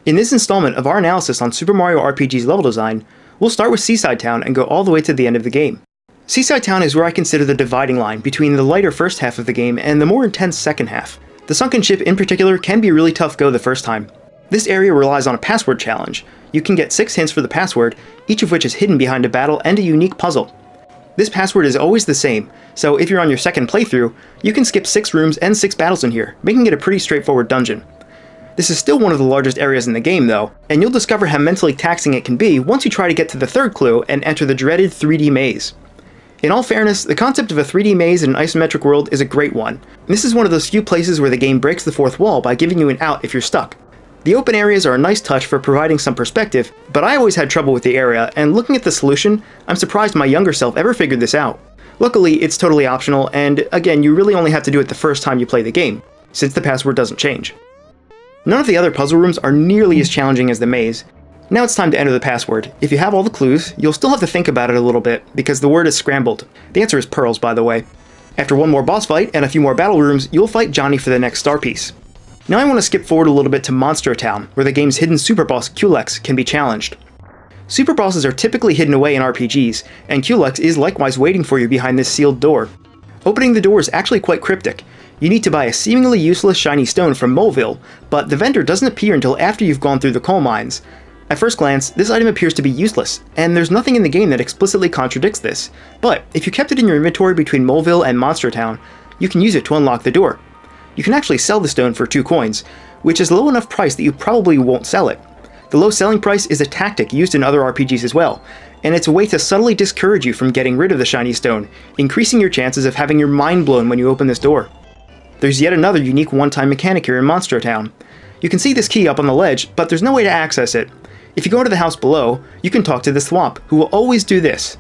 In this installment of our analysis on Super Mario RPG's level design, we'll start with Seaside Town and go all the way to the end of the game. Seaside Town is where I consider the dividing line between the lighter first half of the game and the more intense second half. The Sunken ship in particular can be a really tough go the first time. This area relies on a password challenge. You can get 6 hints for the password, each of which is hidden behind a battle and a unique puzzle. This password is always the same, so if you're on your second playthrough, you can skip 6 rooms and 6 battles in here, making it a pretty straightforward dungeon. This is still one of the largest areas in the game though, and you'll discover how mentally taxing it can be once you try to get to the third clue and enter the dreaded 3D maze. In all fairness, the concept of a 3D maze in an isometric world is a great one. This is one of those few places where the game breaks the fourth wall by giving you an out if you're stuck. The open areas are a nice touch for providing some perspective, but I always had trouble with the area, and looking at the solution, I'm surprised my younger self ever figured this out. Luckily, it's totally optional, and again, you really only have to do it the first time you play the game, since the password doesn't change. None of the other puzzle rooms are nearly as challenging as the maze. Now it's time to enter the password. If you have all the clues, you'll still have to think about it a little bit, because the word is scrambled. The answer is pearls, by the way. After one more boss fight and a few more battle rooms, you'll fight Johnny for the next star piece. Now I want to skip forward a little bit to Monster Town, where the game's hidden super boss Culex can be challenged. Super bosses are typically hidden away in RPGs, and Culex is likewise waiting for you behind this sealed door. Opening the door is actually quite cryptic. You need to buy a seemingly useless shiny stone from Moleville, but the vendor doesn't appear until after you've gone through the coal mines. At first glance, this item appears to be useless, and there's nothing in the game that explicitly contradicts this, but if you kept it in your inventory between Moleville and Monster Town, you can use it to unlock the door. You can actually sell the stone for 2 coins, which is a low enough price that you probably won't sell it. The low selling price is a tactic used in other RPGs as well, and it's a way to subtly discourage you from getting rid of the shiny stone, increasing your chances of having your mind blown when you open this door. There's yet another unique one-time mechanic here in Monster Town. You can see this key up on the ledge, but there's no way to access it. If you go to the house below, you can talk to the Thwomp, who will always do this.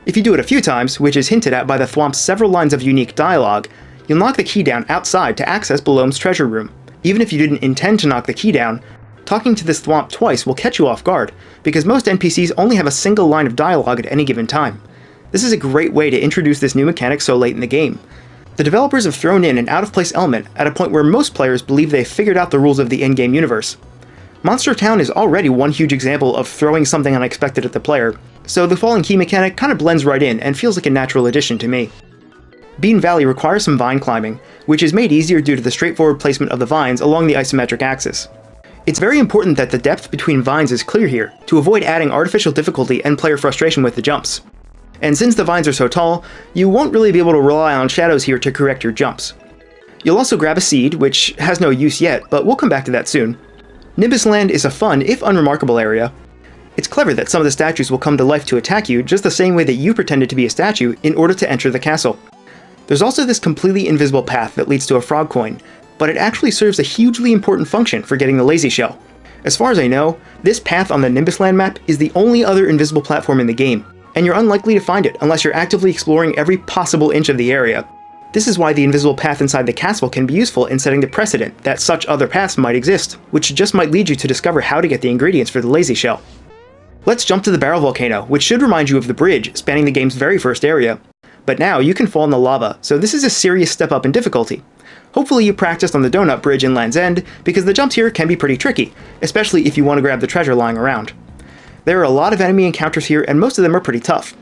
If you do it a few times, which is hinted at by the Thwomp's several lines of unique dialogue, you'll knock the key down outside to access Belom's treasure room. Even if you didn't intend to knock the key down, talking to this Thwomp twice will catch you off guard, because most NPCs only have a single line of dialogue at any given time. This is a great way to introduce this new mechanic so late in the game. The developers have thrown in an out-of-place element at a point where most players believe they've figured out the rules of the in-game universe. Monster Town is already one huge example of throwing something unexpected at the player, so the falling key mechanic kind of blends right in and feels like a natural addition to me. Bean Valley requires some vine climbing, which is made easier due to the straightforward placement of the vines along the isometric axis. It's very important that the depth between vines is clear here, to avoid adding artificial difficulty and player frustration with the jumps. And since the vines are so tall, you won't really be able to rely on shadows here to correct your jumps. You'll also grab a seed, which has no use yet, but we'll come back to that soon. Nimbus Land is a fun, if unremarkable area. It's clever that some of the statues will come to life to attack you just the same way that you pretended to be a statue in order to enter the castle. There's also this completely invisible path that leads to a frog coin, but it actually serves a hugely important function for getting the lazy shell. As far as I know, this path on the Nimbus Land map is the only other invisible platform in the game, and you're unlikely to find it unless you're actively exploring every possible inch of the area. This is why the invisible path inside the castle can be useful in setting the precedent that such other paths might exist, which just might lead you to discover how to get the ingredients for the lazy shell. Let's jump to the Barrel Volcano, which should remind you of the bridge spanning the game's very first area. But now you can fall in the lava, so this is a serious step up in difficulty. Hopefully you practiced on the Donut Bridge in Land's End, because the jumps here can be pretty tricky, especially if you want to grab the treasure lying around. There are a lot of enemy encounters here, and most of them are pretty tough.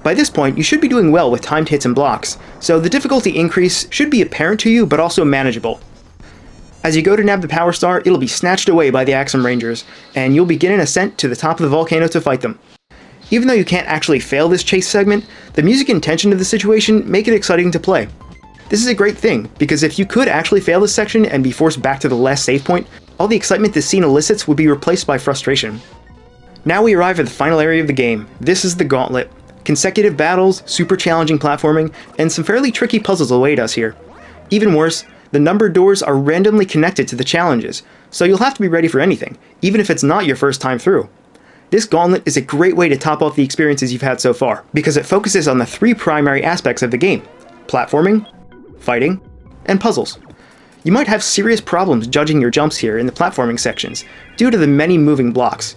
By this point, you should be doing well with timed hits and blocks, so the difficulty increase should be apparent to you, but also manageable. As you go to nab the Power Star, it'll be snatched away by the Axum Rangers, and you'll begin an ascent to the top of the volcano to fight them. Even though you can't actually fail this chase segment, the music and tension of the situation make it exciting to play. This is a great thing, because if you could actually fail this section and be forced back to the last save point, all the excitement this scene elicits would be replaced by frustration. Now we arrive at the final area of the game. This is the Gauntlet. Consecutive battles, super challenging platforming, and some fairly tricky puzzles await us here. Even worse, the numbered doors are randomly connected to the challenges, so you'll have to be ready for anything, even if it's not your first time through. This Gauntlet is a great way to top off the experiences you've had so far, because it focuses on the 3 primary aspects of the game: platforming, fighting, and puzzles. You might have serious problems judging your jumps here in the platforming sections, due to the many moving blocks.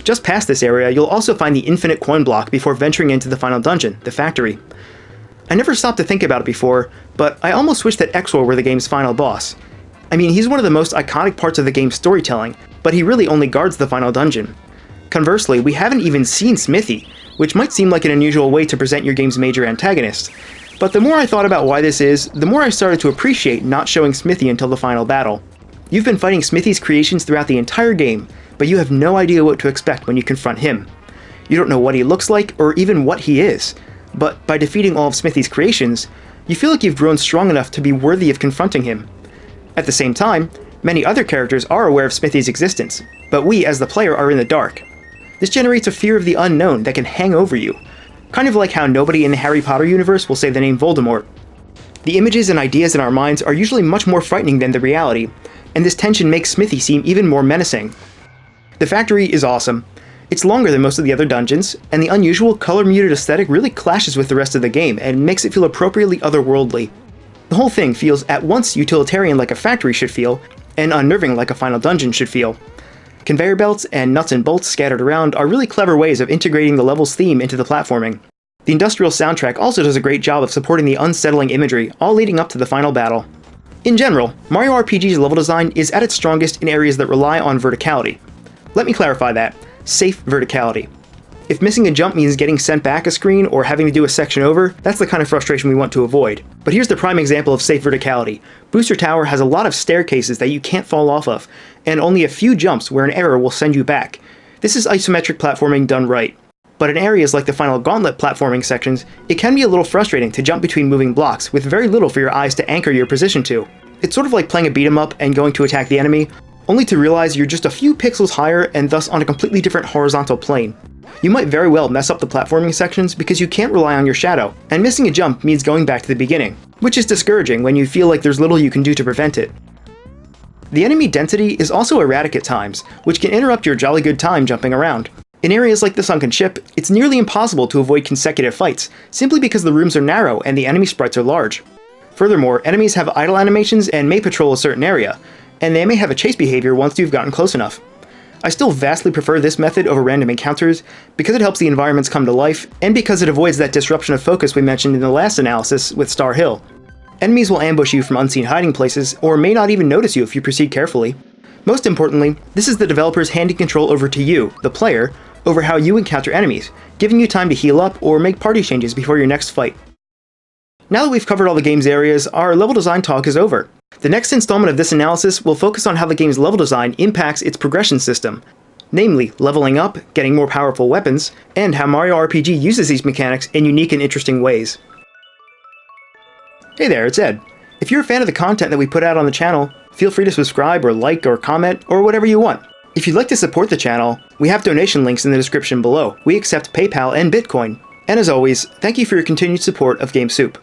Just past this area, you'll also find the infinite coin block before venturing into the final dungeon, the factory. I never stopped to think about it before, but I almost wish that Exor were the game's final boss. I mean, he's one of the most iconic parts of the game's storytelling, but he really only guards the final dungeon. Conversely, we haven't even seen Smithy, which might seem like an unusual way to present your game's major antagonist. But the more I thought about why this is, the more I started to appreciate not showing Smithy until the final battle. You've been fighting Smithy's creations throughout the entire game, but you have no idea what to expect when you confront him. You don't know what he looks like, or even what he is, but by defeating all of Smithy's creations, you feel like you've grown strong enough to be worthy of confronting him. At the same time, many other characters are aware of Smithy's existence, but we as the player are in the dark. This generates a fear of the unknown that can hang over you, kind of like how nobody in the Harry Potter universe will say the name Voldemort. The images and ideas in our minds are usually much more frightening than the reality, and this tension makes Smithy seem even more menacing. The factory is awesome. It's longer than most of the other dungeons, and the unusual color-muted aesthetic really clashes with the rest of the game and makes it feel appropriately otherworldly. The whole thing feels at once utilitarian like a factory should feel, and unnerving like a final dungeon should feel. Conveyor belts and nuts and bolts scattered around are really clever ways of integrating the level's theme into the platforming. The industrial soundtrack also does a great job of supporting the unsettling imagery, all leading up to the final battle. In general, Mario RPG's level design is at its strongest in areas that rely on verticality. Let me clarify that. Safe verticality. If missing a jump means getting sent back a screen or having to do a section over, that's the kind of frustration we want to avoid. But here's the prime example of safe verticality. Booster Tower has a lot of staircases that you can't fall off of, and only a few jumps where an error will send you back. This is isometric platforming done right. But in areas like the final Gauntlet platforming sections, it can be a little frustrating to jump between moving blocks with very little for your eyes to anchor your position to. It's sort of like playing a beat 'em up and going to attack the enemy, only to realize you're just a few pixels higher and thus on a completely different horizontal plane. You might very well mess up the platforming sections because you can't rely on your shadow, and missing a jump means going back to the beginning, which is discouraging when you feel like there's little you can do to prevent it. The enemy density is also erratic at times, which can interrupt your jolly good time jumping around. In areas like the Sunken ship, it's nearly impossible to avoid consecutive fights, simply because the rooms are narrow and the enemy sprites are large. Furthermore, enemies have idle animations and may patrol a certain area, and they may have a chase behavior once you've gotten close enough. I still vastly prefer this method over random encounters because it helps the environments come to life, and because it avoids that disruption of focus we mentioned in the last analysis with Star Hill. Enemies will ambush you from unseen hiding places, or may not even notice you if you proceed carefully. Most importantly, this is the developers handing control over to you, the player, over how you encounter enemies, giving you time to heal up or make party changes before your next fight. Now that we've covered all the game's areas, our level design talk is over. The next installment of this analysis will focus on how the game's level design impacts its progression system, namely leveling up, getting more powerful weapons, and how Mario RPG uses these mechanics in unique and interesting ways. Hey there, it's Ed. If you're a fan of the content that we put out on the channel, feel free to subscribe or like or comment or whatever you want. If you'd like to support the channel, we have donation links in the description below. We accept PayPal and Bitcoin. And as always, thank you for your continued support of Game Soup.